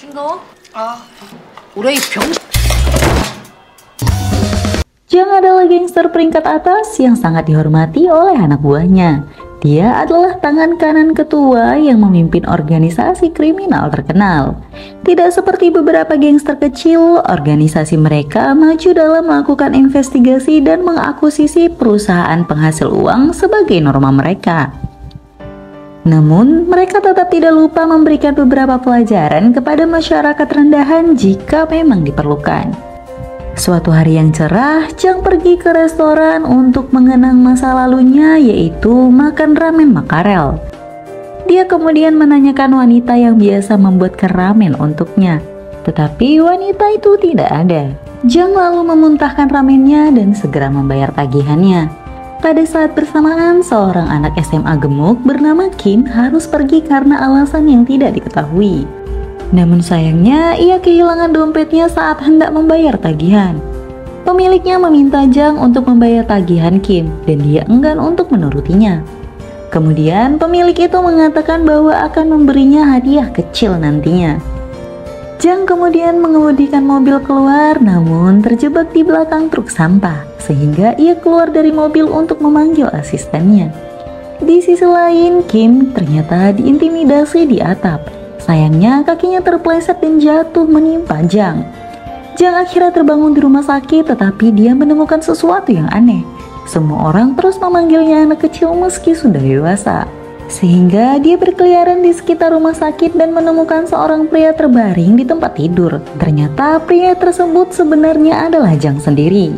쉰다. 우리 병. Jang adalah gangster peringkat atas yang sangat dihormati oleh anak buahnya. Dia adalah tangan kanan ketua yang memimpin organisasi kriminal terkenal. Tidak seperti beberapa gangster kecil, organisasi mereka maju dalam melakukan investigasi dan mengakuisisi perusahaan penghasil uang sebagai norma mereka. Namun, mereka tetap tidak lupa memberikan beberapa pelajaran kepada masyarakat rendahan jika memang diperlukan. Suatu hari yang cerah, Jang pergi ke restoran untuk mengenang masa lalunya, yaitu makan ramen makarel. Dia kemudian menanyakan wanita yang biasa membuatkan ramen untuknya, tetapi wanita itu tidak ada. Jang lalu memuntahkan ramennya dan segera membayar tagihannya. Pada saat bersamaan, seorang anak SMA gemuk bernama Kim harus pergi karena alasan yang tidak diketahui. Namun sayangnya, ia kehilangan dompetnya saat hendak membayar tagihan. Pemiliknya meminta Jang untuk membayar tagihan Kim, dan dia enggan untuk menurutinya. Kemudian, pemilik itu mengatakan bahwa akan memberinya hadiah kecil nantinya. Jang kemudian mengemudikan mobil keluar, namun terjebak di belakang truk sampah, sehingga ia keluar dari mobil untuk memanggil asistennya. Di sisi lain, Kim ternyata diintimidasi di atap. Sayangnya kakinya terpeleset dan jatuh menimpa Jang. Jang akhirnya terbangun di rumah sakit, tetapi dia menemukan sesuatu yang aneh. Semua orang terus memanggilnya anak kecil meski sudah dewasa. Sehingga dia berkeliaran di sekitar rumah sakit dan menemukan seorang pria terbaring di tempat tidur. Ternyata pria tersebut sebenarnya adalah Jang sendiri.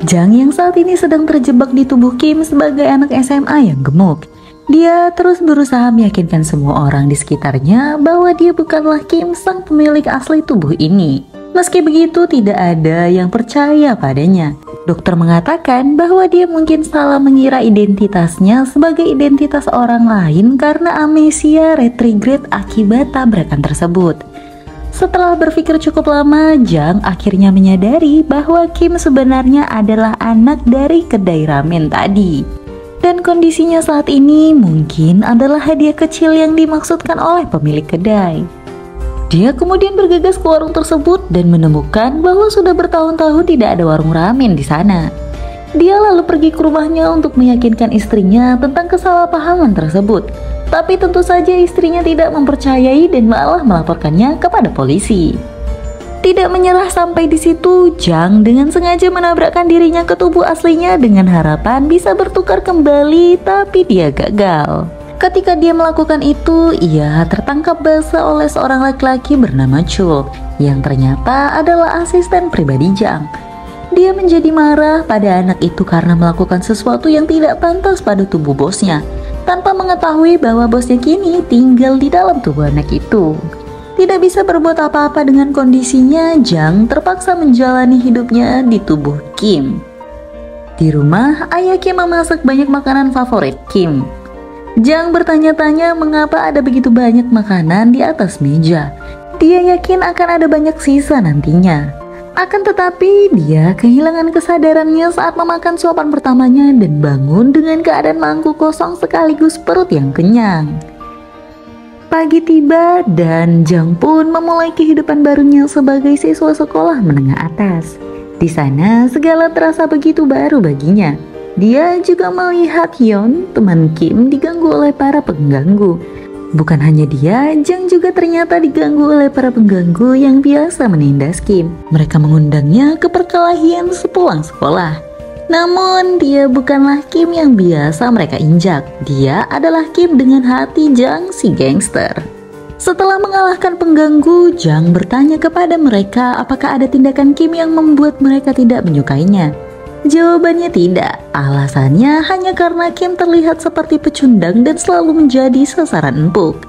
Jang yang saat ini sedang terjebak di tubuh Kim sebagai anak SMA yang gemuk. Dia terus berusaha meyakinkan semua orang di sekitarnya bahwa dia bukanlah Kim, sang pemilik asli tubuh ini. Meski begitu, tidak ada yang percaya padanya. Dokter mengatakan bahwa dia mungkin salah mengira identitasnya sebagai identitas orang lain karena amnesia retrograde akibat tabrakan tersebut. Setelah berpikir cukup lama, Jang akhirnya menyadari bahwa Kim sebenarnya adalah anak dari kedai ramen tadi. Dan kondisinya saat ini mungkin adalah hadiah kecil yang dimaksudkan oleh pemilik kedai. Dia kemudian bergegas ke warung tersebut dan menemukan bahwa sudah bertahun-tahun tidak ada warung ramen di sana. Dia lalu pergi ke rumahnya untuk meyakinkan istrinya tentang kesalahpahaman tersebut. Tapi tentu saja istrinya tidak mempercayai dan malah melaporkannya kepada polisi. Tidak menyerah sampai di situ, Jang dengan sengaja menabrakkan dirinya ke tubuh aslinya dengan harapan bisa bertukar kembali, tapi dia gagal. Ketika dia melakukan itu, ia tertangkap basah oleh seorang laki-laki bernama Chul, yang ternyata adalah asisten pribadi Jang. Dia menjadi marah pada anak itu karena melakukan sesuatu yang tidak pantas pada tubuh bosnya, tanpa mengetahui bahwa bosnya kini tinggal di dalam tubuh anak itu. Tidak bisa berbuat apa-apa dengan kondisinya, Jang terpaksa menjalani hidupnya di tubuh Kim. Di rumah, ayah Kim memasak banyak makanan favorit Kim. Jang bertanya-tanya mengapa ada begitu banyak makanan di atas meja. Dia yakin akan ada banyak sisa nantinya. Akan tetapi, dia kehilangan kesadarannya saat memakan suapan pertamanya dan bangun dengan keadaan mangkuk kosong sekaligus perut yang kenyang. Pagi tiba dan Jang pun memulai kehidupan barunya sebagai siswa sekolah menengah atas. Di sana segala terasa begitu baru baginya. Dia juga melihat Hyun, teman Kim, diganggu oleh para pengganggu. Bukan hanya dia, Jang juga ternyata diganggu oleh para pengganggu yang biasa menindas Kim. Mereka mengundangnya ke perkelahian sepulang sekolah. Namun dia bukanlah Kim yang biasa mereka injak. Dia adalah Kim dengan hati Jang si gangster. Setelah mengalahkan pengganggu, Jang bertanya kepada mereka apakah ada tindakan Kim yang membuat mereka tidak menyukainya. Jawabannya tidak. Alasannya hanya karena Kim terlihat seperti pecundang dan selalu menjadi sasaran empuk.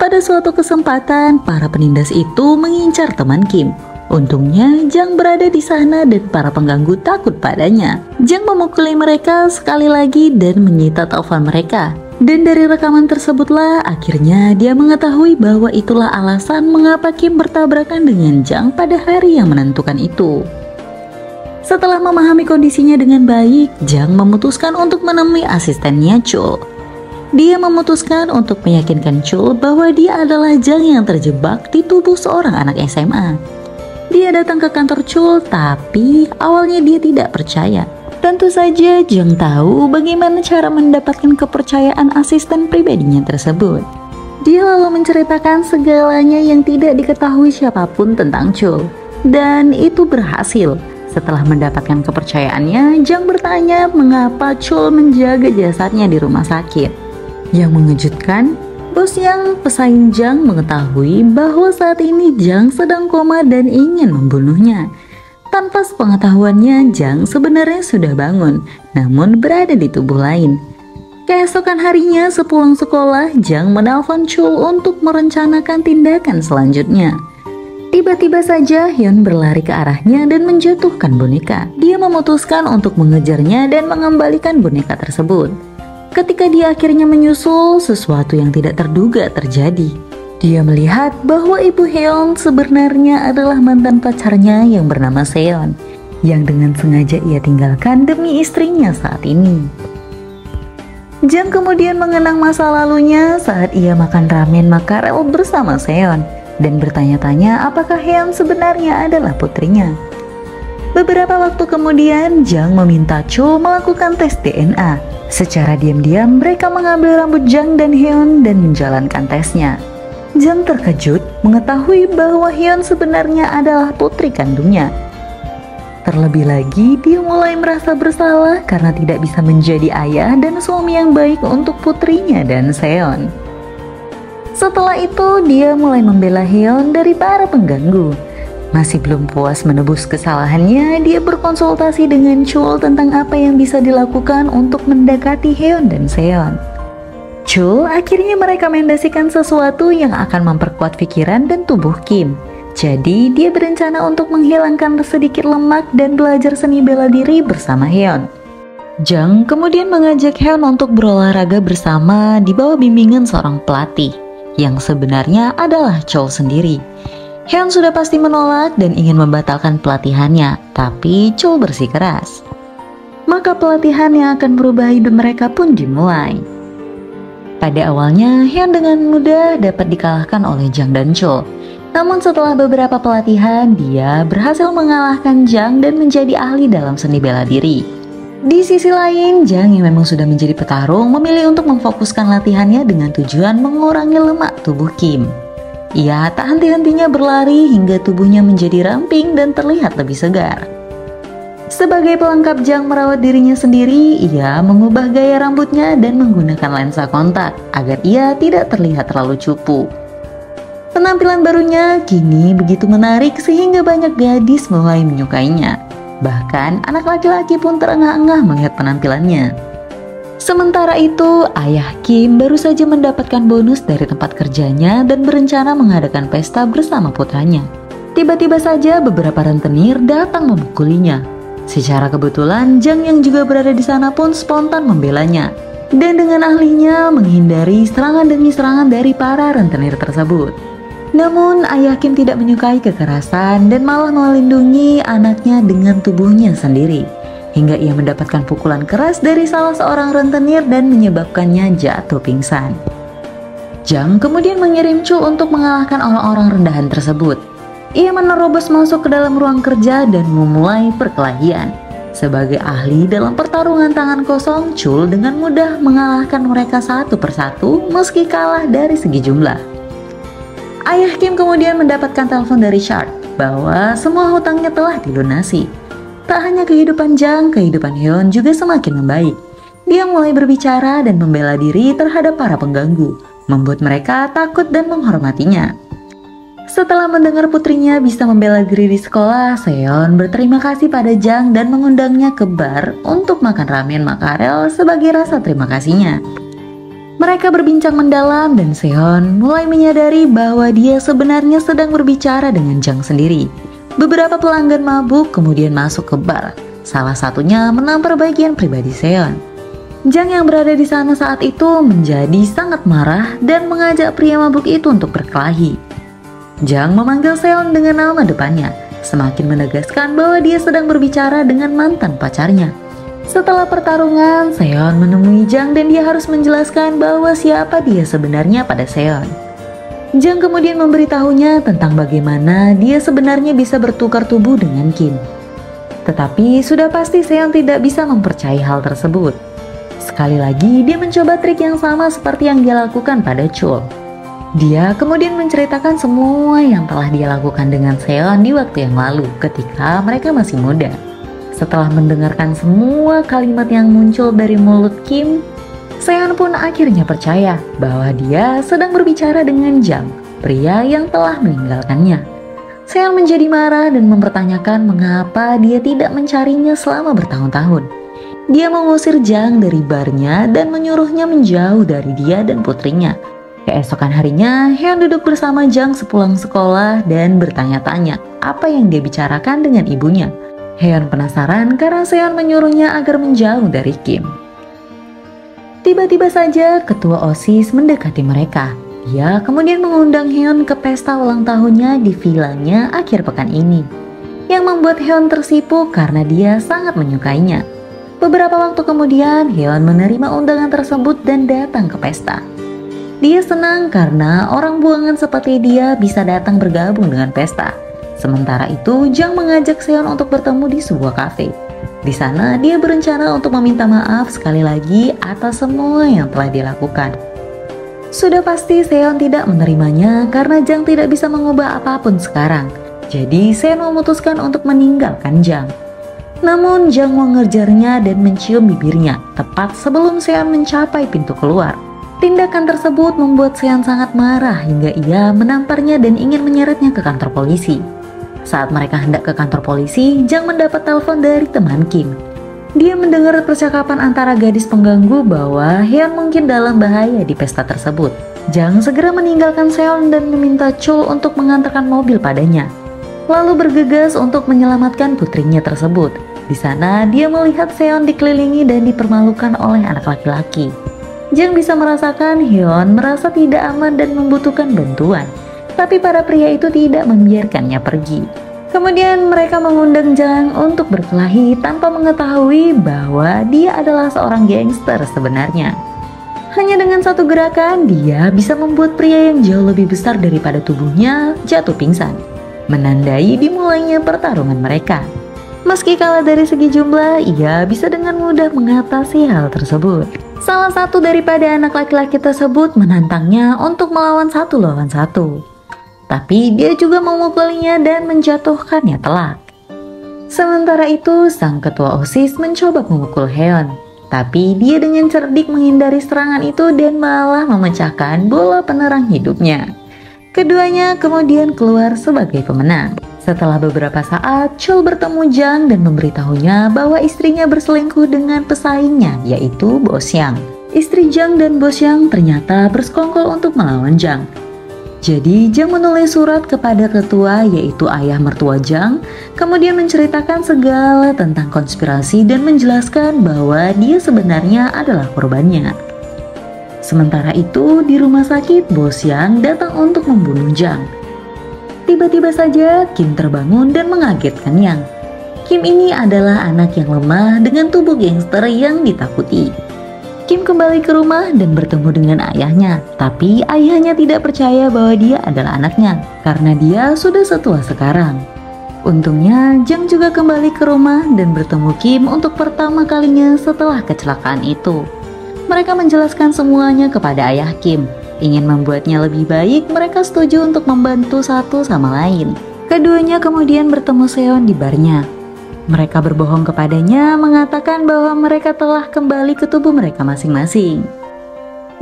Pada suatu kesempatan, para penindas itu mengincar teman Kim. Untungnya Jang berada di sana dan para pengganggu takut padanya. Jang memukuli mereka sekali lagi dan menyita telepon mereka. Dan dari rekaman tersebutlah akhirnya dia mengetahui bahwa itulah alasan mengapa Kim bertabrakan dengan Jang pada hari yang menentukan itu. Setelah memahami kondisinya dengan baik, Jang memutuskan untuk menemui asistennya Chul. Dia memutuskan untuk meyakinkan Chul bahwa dia adalah Jang yang terjebak di tubuh seorang anak SMA. Dia datang ke kantor Chul, tapi awalnya dia tidak percaya. Tentu saja Jang tahu bagaimana cara mendapatkan kepercayaan asisten pribadinya tersebut. Dia lalu menceritakan segalanya yang tidak diketahui siapapun tentang Chul. Dan itu berhasil. Setelah mendapatkan kepercayaannya, Jang bertanya mengapa Chul menjaga jasadnya di rumah sakit. Yang mengejutkan, bos yang pesaing Jang mengetahui bahwa saat ini Jang sedang koma dan ingin membunuhnya. Tanpa sepengetahuannya, Jang sebenarnya sudah bangun, namun berada di tubuh lain. Keesokan harinya sepulang sekolah, Jang menelpon Chul untuk merencanakan tindakan selanjutnya. Tiba-tiba saja Hyun berlari ke arahnya dan menjatuhkan boneka. Dia memutuskan untuk mengejarnya dan mengembalikan boneka tersebut. Ketika dia akhirnya menyusul, sesuatu yang tidak terduga terjadi. Dia melihat bahwa ibu Hyun sebenarnya adalah mantan pacarnya yang bernama Seon, yang dengan sengaja ia tinggalkan demi istrinya saat ini. Jang kemudian mengenang masa lalunya saat ia makan ramen makarel bersama Seon dan bertanya-tanya apakah Hyun sebenarnya adalah putrinya. Beberapa waktu kemudian, Jang meminta Chul melakukan tes DNA. Secara diam-diam, mereka mengambil rambut Jang dan Hyun dan menjalankan tesnya. Jang terkejut mengetahui bahwa Hyun sebenarnya adalah putri kandungnya. Terlebih lagi, dia mulai merasa bersalah karena tidak bisa menjadi ayah dan suami yang baik untuk putrinya dan Seon. Setelah itu, dia mulai membela Hyun dari para pengganggu. Masih belum puas menebus kesalahannya, dia berkonsultasi dengan Chul tentang apa yang bisa dilakukan untuk mendekati Hyun dan Seon. Chul akhirnya merekomendasikan sesuatu yang akan memperkuat pikiran dan tubuh Kim. Jadi dia berencana untuk menghilangkan sedikit lemak dan belajar seni bela diri bersama Hyun. Jang kemudian mengajak Hyun untuk berolahraga bersama di bawah bimbingan seorang pelatih, yang sebenarnya adalah Chul sendiri. Hyun sudah pasti menolak dan ingin membatalkan pelatihannya, tapi Chul bersikeras. Maka pelatihan yang akan merubah hidup mereka pun dimulai. Pada awalnya, Hyun dengan mudah dapat dikalahkan oleh Jang dan Chul. Namun setelah beberapa pelatihan, dia berhasil mengalahkan Jang dan menjadi ahli dalam seni bela diri. Di sisi lain, Jang yang memang sudah menjadi petarung memilih untuk memfokuskan latihannya dengan tujuan mengurangi lemak tubuh Kim. Ia tak henti-hentinya berlari hingga tubuhnya menjadi ramping dan terlihat lebih segar. Sebagai pelengkap Jang merawat dirinya sendiri, ia mengubah gaya rambutnya dan menggunakan lensa kontak agar ia tidak terlihat terlalu cupu. Penampilan barunya kini begitu menarik sehingga banyak gadis mulai menyukainya. Bahkan anak laki-laki pun terengah-engah melihat penampilannya. Sementara itu, ayah Kim baru saja mendapatkan bonus dari tempat kerjanya dan berencana mengadakan pesta bersama putranya. Tiba-tiba saja beberapa rentenir datang memukulinya. Secara kebetulan, Jang yang juga berada di sana pun spontan membelanya. Dan dengan ahlinya menghindari serangan demi serangan dari para rentenir tersebut. Namun, ayah Kim tidak menyukai kekerasan dan malah melindungi anaknya dengan tubuhnya sendiri. Hingga ia mendapatkan pukulan keras dari salah seorang rentenir dan menyebabkannya jatuh pingsan. Jang kemudian mengirim Chul untuk mengalahkan orang-orang rendahan tersebut. Ia menerobos masuk ke dalam ruang kerja dan memulai perkelahian. Sebagai ahli dalam pertarungan tangan kosong, Chul dengan mudah mengalahkan mereka satu persatu meski kalah dari segi jumlah. Ayah Kim kemudian mendapatkan telepon dari Chart bahwa semua hutangnya telah dilunasi. Tak hanya kehidupan Jang, kehidupan Hyun juga semakin membaik. Dia mulai berbicara dan membela diri terhadap para pengganggu, membuat mereka takut dan menghormatinya. Setelah mendengar putrinya bisa membela diri di sekolah, Seon berterima kasih pada Jang dan mengundangnya ke bar untuk makan ramen makarel sebagai rasa terima kasihnya. Mereka berbincang mendalam dan Seon mulai menyadari bahwa dia sebenarnya sedang berbicara dengan Jang sendiri. Beberapa pelanggan mabuk kemudian masuk ke bar. Salah satunya menampar bagian pribadi Seon. Jang yang berada di sana saat itu menjadi sangat marah dan mengajak pria mabuk itu untuk berkelahi. Jang memanggil Seon dengan nama depannya, semakin menegaskan bahwa dia sedang berbicara dengan mantan pacarnya. Setelah pertarungan, Seon menemui Jang dan dia harus menjelaskan bahwa siapa dia sebenarnya pada Seon. Jang kemudian memberitahunya tentang bagaimana dia sebenarnya bisa bertukar tubuh dengan Kim. Tetapi sudah pasti Seon tidak bisa mempercayai hal tersebut. Sekali lagi dia mencoba trik yang sama seperti yang dia lakukan pada Chul. Dia kemudian menceritakan semua yang telah dia lakukan dengan Seon di waktu yang lalu ketika mereka masih muda. Setelah mendengarkan semua kalimat yang muncul dari mulut Kim, Seon pun akhirnya percaya bahwa dia sedang berbicara dengan Jang, pria yang telah meninggalkannya. Seon menjadi marah dan mempertanyakan mengapa dia tidak mencarinya selama bertahun-tahun. Dia mengusir Jang dari barnya dan menyuruhnya menjauh dari dia dan putrinya. Keesokan harinya, Hyun duduk bersama Jang sepulang sekolah dan bertanya-tanya apa yang dia bicarakan dengan ibunya. Hyun penasaran karena Seon menyuruhnya agar menjauh dari Kim. Tiba-tiba saja ketua OSIS mendekati mereka. Dia kemudian mengundang Hyun ke pesta ulang tahunnya di vilanya akhir pekan ini, yang membuat Hyun tersipu karena dia sangat menyukainya. Beberapa waktu kemudian, Hyun menerima undangan tersebut dan datang ke pesta. Dia senang karena orang buangan seperti dia bisa datang bergabung dengan pesta. Sementara itu, Jang mengajak Seon untuk bertemu di sebuah kafe. Di sana, dia berencana untuk meminta maaf sekali lagi atas semua yang telah dilakukan. Sudah pasti Seon tidak menerimanya karena Jang tidak bisa mengubah apapun sekarang. Jadi, Seon memutuskan untuk meninggalkan Jang. Namun, Jang mengejarnya dan mencium bibirnya tepat sebelum Seon mencapai pintu keluar. Tindakan tersebut membuat Seon sangat marah hingga ia menamparnya dan ingin menyeretnya ke kantor polisi. Saat mereka hendak ke kantor polisi, Jang mendapat telepon dari teman Kim. Dia mendengar percakapan antara gadis pengganggu bahwa Hyun mungkin dalam bahaya di pesta tersebut. Jang segera meninggalkan Seon dan meminta Chul untuk mengantarkan mobil padanya, lalu bergegas untuk menyelamatkan putrinya tersebut. Di sana dia melihat Seon dikelilingi dan dipermalukan oleh anak laki-laki. Jang bisa merasakan Hyun merasa tidak aman dan membutuhkan bantuan. Tapi para pria itu tidak membiarkannya pergi. Kemudian mereka mengundang Jang untuk berkelahi tanpa mengetahui bahwa dia adalah seorang gangster sebenarnya. Hanya dengan satu gerakan, dia bisa membuat pria yang jauh lebih besar daripada tubuhnya jatuh pingsan, menandai dimulainya pertarungan mereka. Meski kalah dari segi jumlah, ia bisa dengan mudah mengatasi hal tersebut. Salah satu daripada anak laki-laki tersebut menantangnya untuk melawan satu lawan satu. Tapi dia juga memukulinya dan menjatuhkannya telak. Sementara itu, sang ketua OSIS mencoba memukul Hyun. Tapi dia dengan cerdik menghindari serangan itu dan malah memecahkan bola penerang hidupnya. Keduanya kemudian keluar sebagai pemenang. Setelah beberapa saat, Chul bertemu Jang dan memberitahunya bahwa istrinya berselingkuh dengan pesaingnya, yaitu Bo Xiang. Istri Jang dan Bo Xiang ternyata bersekongkol untuk melawan Jang. Jadi Jang menulis surat kepada ketua, yaitu ayah mertua Jang, kemudian menceritakan segala tentang konspirasi dan menjelaskan bahwa dia sebenarnya adalah korbannya. Sementara itu, di rumah sakit, Bo Xiang datang untuk membunuh Jang. Tiba-tiba saja Kim terbangun dan mengagetkan Yang. Kim ini adalah anak yang lemah dengan tubuh gangster yang ditakuti. Kim kembali ke rumah dan bertemu dengan ayahnya, tapi ayahnya tidak percaya bahwa dia adalah anaknya karena dia sudah setua sekarang. Untungnya Jang juga kembali ke rumah dan bertemu Kim untuk pertama kalinya setelah kecelakaan itu. Mereka menjelaskan semuanya kepada ayah Kim. Ingin membuatnya lebih baik, mereka setuju untuk membantu satu sama lain. Keduanya kemudian bertemu Seon di barnya. Mereka berbohong kepadanya, mengatakan bahwa mereka telah kembali ke tubuh mereka masing-masing.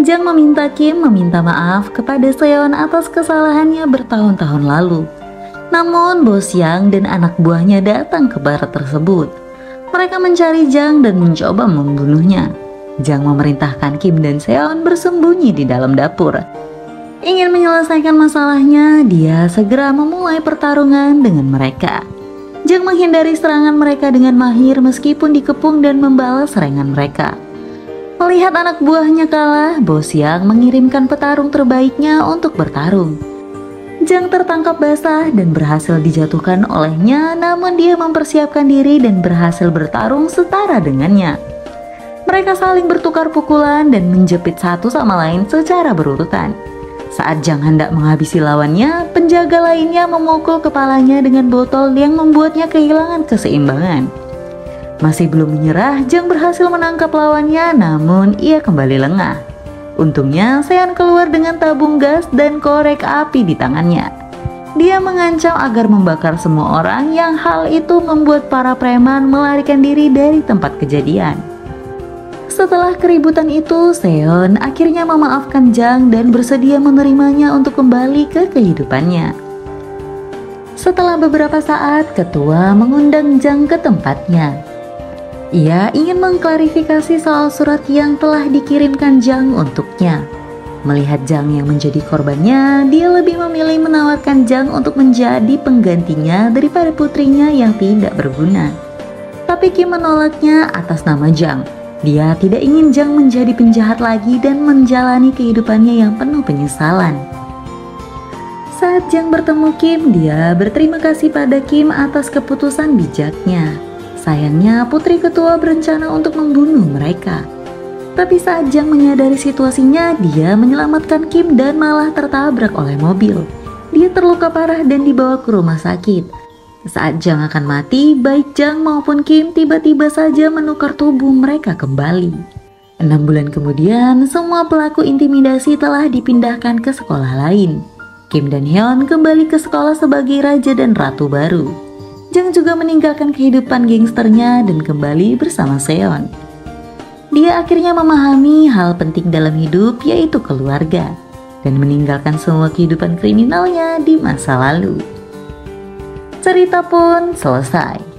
Jang meminta Kim meminta maaf kepada Seon atas kesalahannya bertahun-tahun lalu. Namun Bo Xiang dan anak buahnya datang ke bar tersebut. Mereka mencari Jang dan mencoba membunuhnya. Jang memerintahkan Kim dan Seon bersembunyi di dalam dapur. Ingin menyelesaikan masalahnya, dia segera memulai pertarungan dengan mereka. Jang menghindari serangan mereka dengan mahir meskipun dikepung dan membalas serangan mereka. Melihat anak buahnya kalah, Bo Xiang mengirimkan petarung terbaiknya untuk bertarung. Jang tertangkap basah dan berhasil dijatuhkan olehnya, namun dia mempersiapkan diri dan berhasil bertarung setara dengannya. Mereka saling bertukar pukulan dan menjepit satu sama lain secara berurutan. Saat Jang hendak menghabisi lawannya, penjaga lainnya memukul kepalanya dengan botol yang membuatnya kehilangan keseimbangan. Masih belum menyerah, Jang berhasil menangkap lawannya, namun ia kembali lengah. Untungnya, Seon keluar dengan tabung gas dan korek api di tangannya. Dia mengancam agar membakar semua orang, yang hal itu membuat para preman melarikan diri dari tempat kejadian. Setelah keributan itu, Seon akhirnya memaafkan Jang dan bersedia menerimanya untuk kembali ke kehidupannya. Setelah beberapa saat, ketua mengundang Jang ke tempatnya. Ia ingin mengklarifikasi soal surat yang telah dikirimkan Jang untuknya. Melihat Jang yang menjadi korbannya, dia lebih memilih menawarkan Jang untuk menjadi penggantinya daripada putrinya yang tidak berguna. Tapi Kim menolaknya atas nama Jang. Dia tidak ingin Jang menjadi penjahat lagi dan menjalani kehidupannya yang penuh penyesalan. Saat Jang bertemu Kim, dia berterima kasih pada Kim atas keputusan bijaknya. Sayangnya putri ketua berencana untuk membunuh mereka. Tapi saat Jang menyadari situasinya, dia menyelamatkan Kim dan malah tertabrak oleh mobil. Dia terluka parah dan dibawa ke rumah sakit. Saat Jang akan mati, baik Jang maupun Kim tiba-tiba saja menukar tubuh mereka kembali. 6 bulan kemudian, semua pelaku intimidasi telah dipindahkan ke sekolah lain. Kim dan Hyun kembali ke sekolah sebagai raja dan ratu baru. Jang juga meninggalkan kehidupan gangsternya dan kembali bersama Seon. Dia akhirnya memahami hal penting dalam hidup, yaitu keluarga, dan meninggalkan semua kehidupan kriminalnya di masa lalu. Cerita pun selesai.